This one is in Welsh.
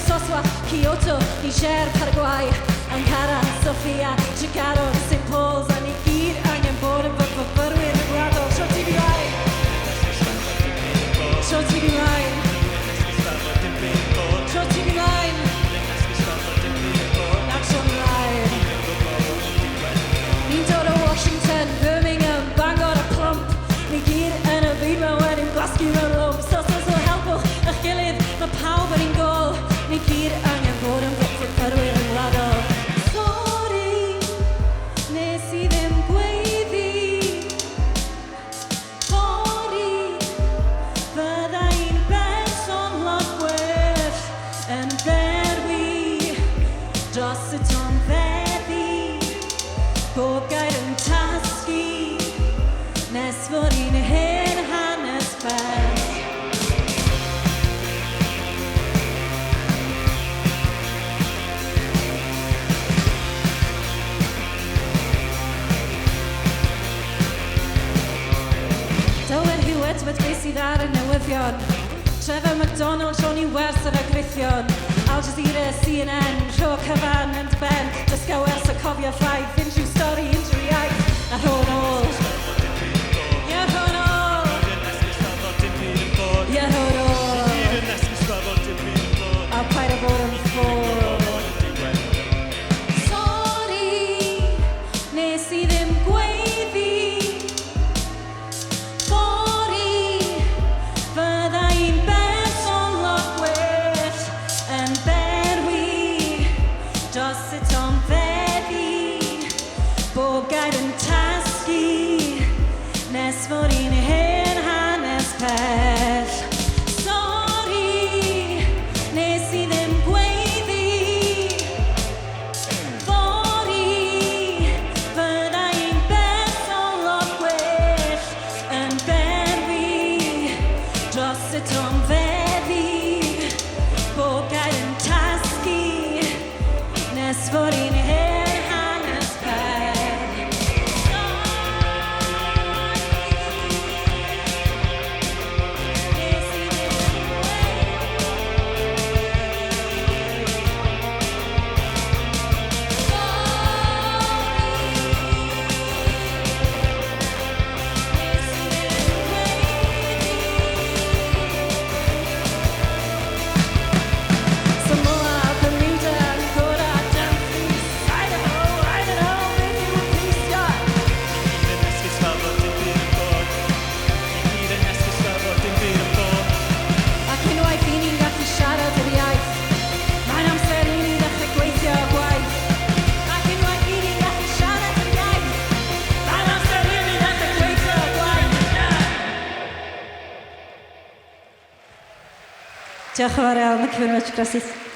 Soswa, Kyoto, Niger, Paraguay, Ankara, Sofia, Chicago, St. Paul's, a ni gyd angen bod yn myfyrwyr rhyngwladol. Tro ti fi mlaen. Tro ti fi mlaen. Tro ti fi mlaen. Na tro mlaen. Ni'n dod o Washington, Birmingham, Bangor a Plump. Ni gyd yn y byd ma wedi'n gwasgu mewn lwmp. So helpwch eich gilydd, mae pawb yn un gol. Ni gyd angen bod yn myfyrwyr rhyngwladol. Sori, nes i ddim gweiddi. Sori, fydda i'n berson lot gwell yn berwi dros y tonfeddi. Bob gair yn tasgu nes fod i'n hen hanes bell. Dywed beth sydd ar y newyddion. Trevor McDonald, Johnny Wers ar y grithion. Al Jazeera, CNN, rho cyfan yn dy ben. Dysga wers a cofio ffaith, unrhyw stori, unrhyw iaith. A rho nôl. Ie, rho nôl. Ie, rho nôl. A paid o bod yn ffôl. Sori, nes i ddim gweiddi. Bob gair yn tasgu nes fod i'n hen hanes pell. Sori, nes i ddim gweiddi. Fori, fydda i'n berson lot gwell yn berwi dros y tonfeddi. Bob gair yn tasgu nes fod i'n hen hanes pell. Diolch yn fawr iawn, Myfyrwyr, gracias.